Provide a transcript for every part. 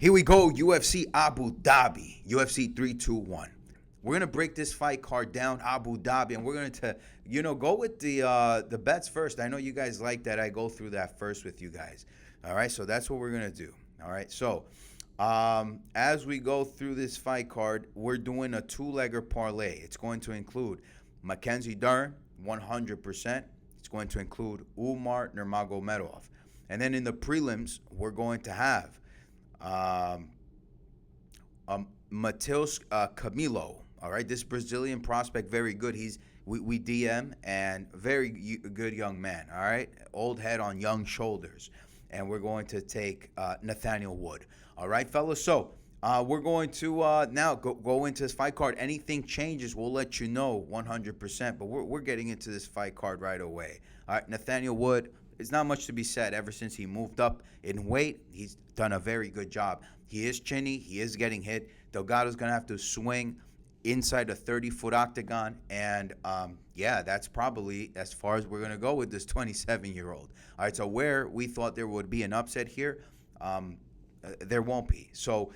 Here we go, UFC Abu Dhabi, UFC 321. We're gonna break this fight card down, Abu Dhabi, and we're going to, go with the bets first. I know you guys like that. I go through that first with you guys. All right, so that's what we're gonna do. All right, so as we go through this fight card, we're doing a two-legger parlay. It's going to include Mackenzie Dern, 100%. It's going to include Umar Nurmagomedov, and then in the prelims, we're going to have Matheus Camilo. All right, this Brazilian prospect, very good. We DM and very good young man. All right, old head on young shoulders, and we're going to take Nathaniel Wood. All right, fellas. So we're going to now go into this fight card. Anything changes, we'll let you know 100%. But we're getting into this fight card right away. All right, Nathaniel Wood. It's not much to be said. Ever since he moved up in weight, he's done a very good job. He is chinny. He is getting hit. Delgado's going to have to swing inside a 30-foot octagon. And, that's probably as far as we're going to go with this 27-year-old. All right, so where we thought there would be an upset here, there won't be. So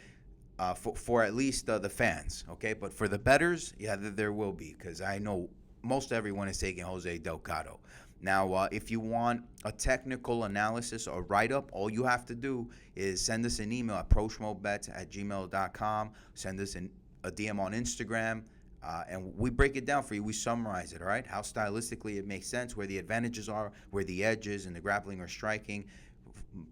for at least the fans, okay? But for the bettors, there will be, because I know most everyone is taking Jose Delgado. Now, if you want a technical analysis or write-up, all you have to do is send us an email at proschmobets@gmail.com. Send us a DM on Instagram, and we break it down for you. We summarize it, all right? How stylistically it makes sense, where the advantages are, where the edges and the grappling or striking.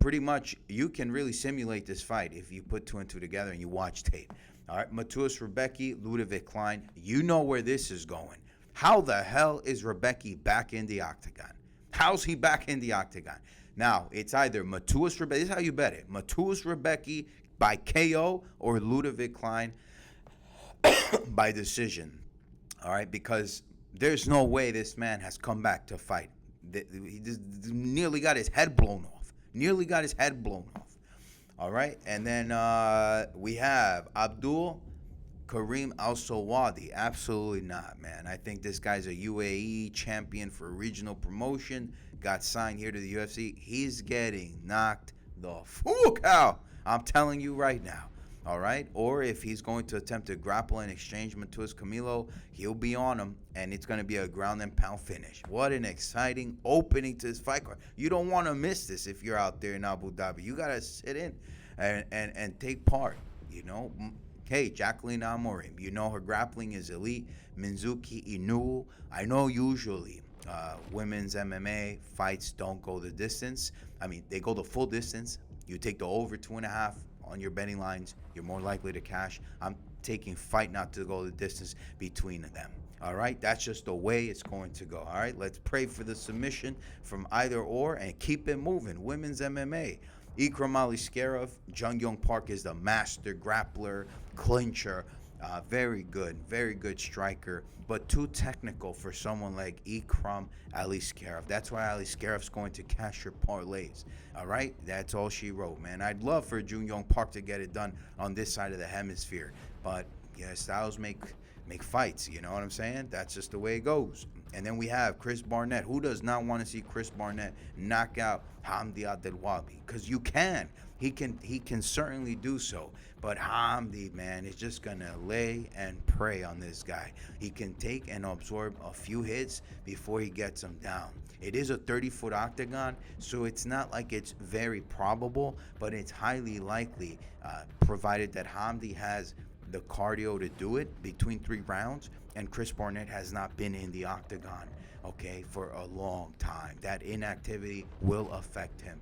Pretty much, you can really simulate this fight if you put two and two together and you watch tape. All right, Matheus Rebecki, Ludovic Klein. You know where this is going. How the hell is Rebecki back in the octagon? How's he back in the octagon? Now, it's either Matheus Rebecki, this is how you bet it, Matheus Rebecki by KO or Ludovic Klein by decision. All right, because there's no way this man has come back to fight. He just nearly got his head blown off. All right, and then we have Abdul Karim Al-Sawadi. Absolutely not, man. I think this guy's a UAE champion for regional promotion. Got signed here to the UFC. He's getting knocked the fuck out. I'm telling you right now. All right? Or if he's going to attempt to grapple and exchange Matheus Camilo, he'll be on him, and it's going to be a ground and pound finish. What an exciting opening to this fight card. You don't want to miss this if you're out there in Abu Dhabi. You got to sit in and take part, Hey, Jacqueline Amorim, her grappling is elite. Minzuki Inu, I know usually women's MMA fights don't go the distance. I mean, they go the full distance. You take the over 2.5 on your betting lines, you're more likely to cash. I'm taking fight not to go the distance between them. All right, that's just the way it's going to go. All right, let's pray for the submission from either or and keep it moving. Women's MMA. Ikram Aliskerov, Jung Young Park is the master grappler, clincher, very good striker, but too technical for someone like Ikram Aliskerov. That's why Aliskerov's going to cash your parlays. All right, that's all she wrote, man. I'd love for Jung Young Park to get it done on this side of the hemisphere, but styles make fights. You know what I'm saying? That's just the way it goes. And then we have Chris Barnett. Who does not want to see Chris Barnett knock out Hamdi Abdelwabi? Because you can. He can certainly do so. But Hamdi, man, is just going to lay and pray on this guy. He can take and absorb a few hits before he gets him down. It is a 30-foot octagon, so it's not like it's very probable, but it's highly likely, provided that Hamdi has the cardio to do it between 3 rounds, and Chris Barnett has not been in the octagon, for a long time. That inactivity will affect him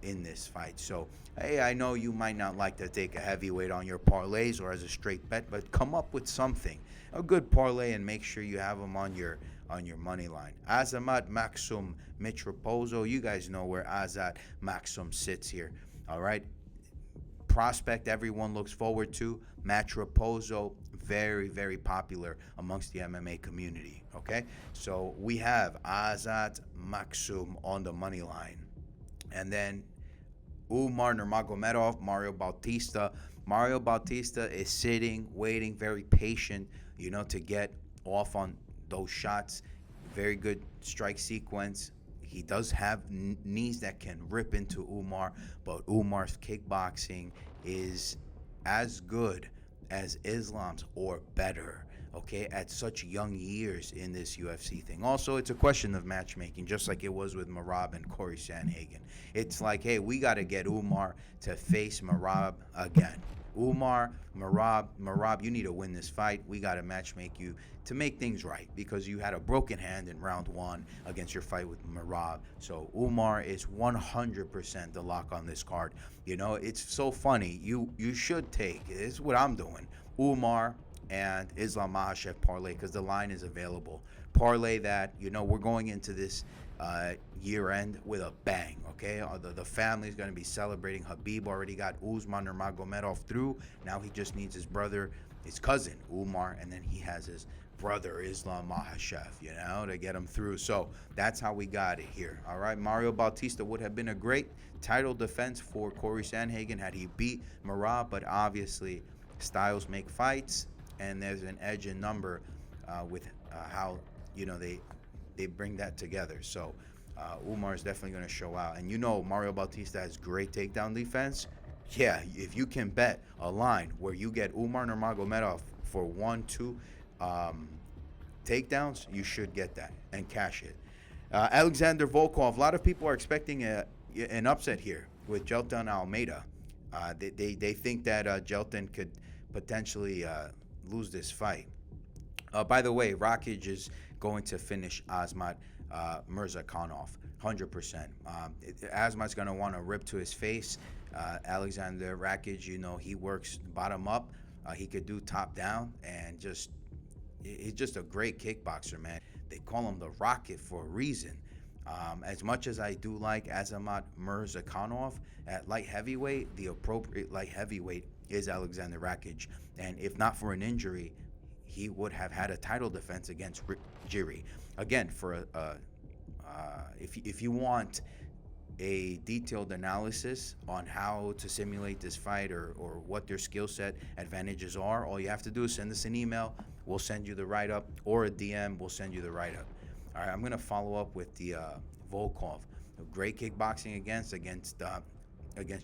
in this fight. So, hey, I know you might not like to take a heavyweight on your parlays or as a straight bet, but come up with something, a good parlay, and make sure you have them on your money line. Azamat Maxim Mitropozo, you guys know where Azat Maxim sits here. All right. Prospect everyone looks forward to. Matt Raposo, very popular amongst the MMA community. Okay, so we have Azat Maxim on the money line, and then Umar Nurmagomedov, Mario Bautista. Mario Bautista is sitting, waiting, very patient, to get off on those shots. Very good strike sequence. He does have knees that can rip into Umar, but Umar's kickboxing is as good as Islam's or better, okay, at such young years in this UFC thing. Also, it's a question of matchmaking, just like it was with Merab and Corey Sandhagen. It's like, hey, we got to get Umar to face Merab again. Merab, you need to win this fight. We got to matchmake you to make things right because you had a broken hand in round one against your fight with Merab. So Umar is 100% the lock on this card. You know, it's so funny. You should take, this is what I'm doing, Umar and Islam Makhachev parlay because the line is available. Parlay that, you know, we're going into this year end with a bang, okay? The family's going to be celebrating. Habib already got Usman Nurmagomedov through. Now he just needs his brother, his cousin, Umar, and then he has his brother, Islam Makhachev, you know, to get him through. So that's how we got it here, all right? Mario Bautista would have been a great title defense for Corey Sandhagen had he beat Merab, but obviously styles make fights, and there's an edge in number with how, you know, they bring that together. So Umar is definitely going to show out. And you know Mario Bautista has great takedown defense. Yeah, if you can bet a line where you get Umar Nurmagomedov for 1-2 takedowns, you should get that and cash it. Alexander Volkov, a lot of people are expecting an upset here with Jelton Almeida. They think that Jelton could potentially lose this fight. By the way, Rakic is going to finish Asmat Mirzakhanov, 100%. Asmat's going to want to rip to his face. Alexander Rakic, you know, he works bottom up. He could do top down, and he's just a great kickboxer, man. They call him the Rocket for a reason. As much as I do like Azamat Mirzakhanov at light heavyweight, the appropriate light heavyweight is Alexander Rakic. And if not for an injury, he would have had a title defense against Jiri. Again, for if you want a detailed analysis on how to simulate this fight or what their skill set advantages are, all you have to do is send us an email. We'll send you the write-up, or a DM. We'll send you the write-up. All right, I'm going to follow up with the Volkov. Great kickboxing against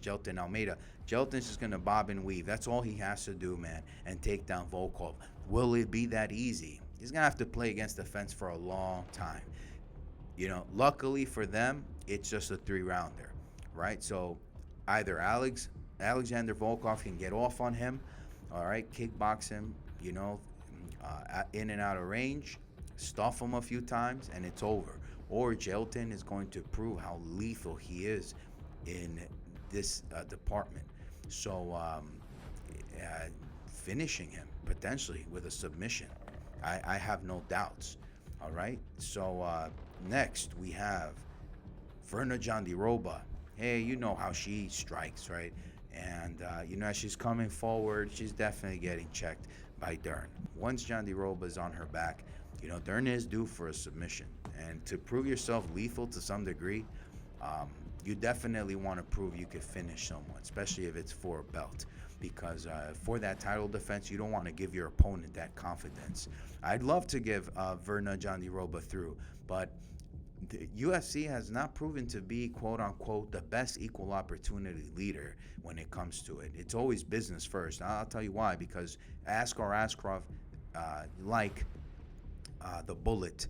Jelton Almeida. Jelton's just going to bob and weave. That's all he has to do, man, and take down Volkov. Will it be that easy? He's going to have to play against the fence for a long time. You know, luckily for them, it's just a 3-rounder, right? So either Alexander Volkov can get off on him, all right, kickbox him, you know, in and out of range, stuff him a few times, and it's over. Or Jelton is going to prove how lethal he is in this department. So finishing him potentially with a submission, I have no doubts. All right. So next we have Verna Jandiroba. Hey, you know how she strikes, right? And you know, as she's coming forward, she's definitely getting checked by Dern. Once Jandiroba is on her back, you know, Dern is due for a submission. And to prove yourself lethal to some degree, you definitely want to prove you could finish someone, especially if it's for a belt. Because for that title defense, you don't want to give your opponent that confidence. I'd love to give Verna Jandiroba through, but the UFC has not proven to be, quote-unquote, the best equal opportunity leader when it comes to it. It's always business first. I'll tell you why, because Askar Askarov, like the Bullet,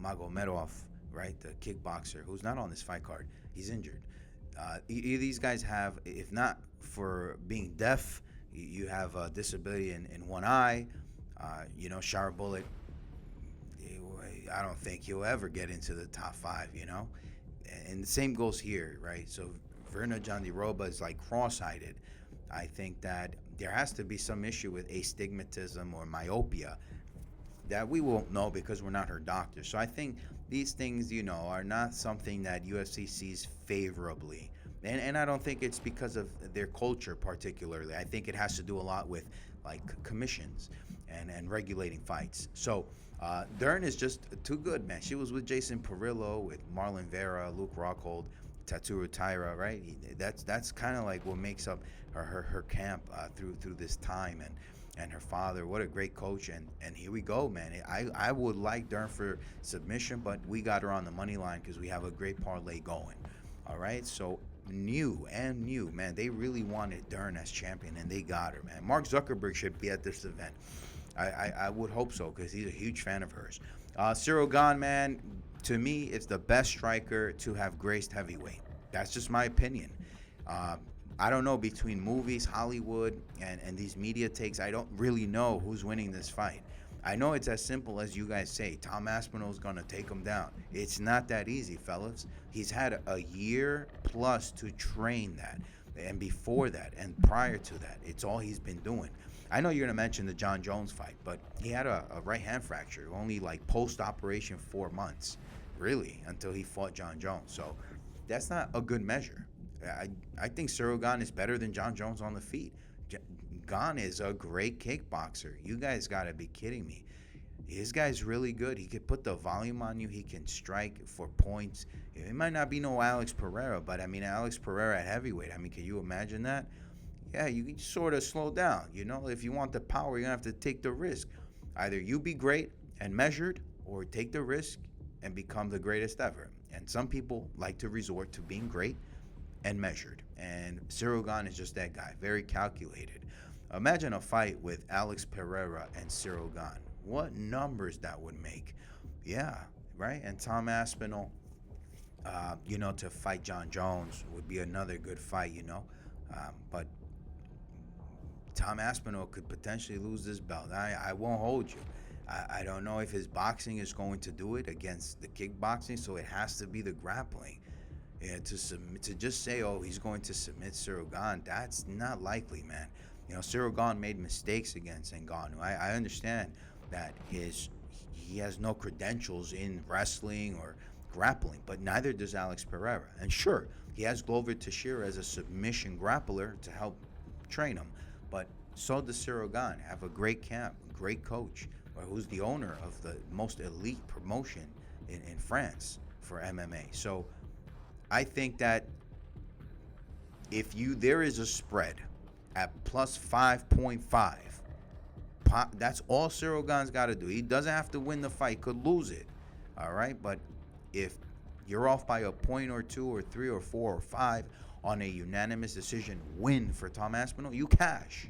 Magomedov, right, the kickboxer, who's not on this fight card, he's injured. These guys have, if not for being deaf, you have a disability in one eye. You know, Shara Bullet, I don't think he'll ever get into the top 5, you know? And the same goes here, right? So Verna Jandiroba is like cross-eyed. I think that there has to be some issue with astigmatism or myopia that we won't know because we're not her doctor. So I think these things, you know, are not something that UFC sees favorably. And I don't think it's because of their culture particularly. I think it has to do a lot with like commissions and regulating fights. So Dern is just too good, man. She was with Jason Perillo, with Marlon Vera, Luke Rockhold, Tatsuro Taira, right? That's kind of like what makes up her camp through this time, and her father. What a great coach, and here we go, man. I would like Dern for submission, but we got her on the money line because we have a great parlay going. All right, so knew, man, they really wanted Dern as champion, and they got her, man. Mark Zuckerberg should be at this event. I would hope so, because he's a huge fan of hers. Ciryl Gane, man, to me, it's the best striker to have graced heavyweight. That's just my opinion. I don't know, between movies, Hollywood, and these media takes, I don't really know who's winning this fight. I know it's as simple as you guys say. Tom Aspinall's going to take him down. It's not that easy, fellas. He's had a year plus to train that. And before that, and prior to that, it's all he's been doing. I know you're going to mention the John Jones fight, but he had a right hand fracture, only like post-operation 4 months, really, until he fought John Jones. So that's not a good measure. I think Ciryl Gane is better than John Jones on the feet. Gane is a great kickboxer. You guys got to be kidding me. This guy's really good. He could put the volume on you. He can strike for points. It might not be no Alex Pereira, but I mean, Alex Pereira at heavyweight. I mean, can you imagine that? Yeah, you can sort of slow down. You know, if you want the power, you're going to have to take the risk. Either you be great and measured, or take the risk and become the greatest ever. And some people like to resort to being great and measured. And Ciryl Gane is just that guy, very calculated. Imagine a fight with Alex Pereira and Ciryl Gane. What numbers that would make. Yeah, right? And Tom Aspinall, to fight John Jones would be another good fight, but Tom Aspinall could potentially lose this belt. I won't hold you. I don't know if his boxing is going to do it against the kickboxing, so it has to be the grappling. Yeah, to just say, oh, he's going to submit Ciryl Gane, that's not likely, man. Ciryl Gane made mistakes against Ngannou. I understand that he has no credentials in wrestling or grappling, but neither does Alex Pereira. And sure, he has Glover Teixeira as a submission grappler to help train him, but so does Ciryl Gane. Have a great camp, great coach, who's the owner of the most elite promotion in France for MMA. So I think that if there is a spread at plus 5.5, that's all Ciryl Gane's got to do. He doesn't have to win the fight, could lose it, all right? But if you're off by a point or two or three or four or five on a unanimous decision win for Tom Aspinall, you cash.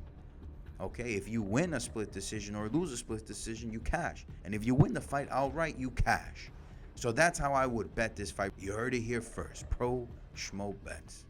Okay, if you win a split decision or lose a split decision, you cash. And if you win the fight outright, you cash. So that's how I would bet this fight. You heard it here first. Pro Schmo Bets.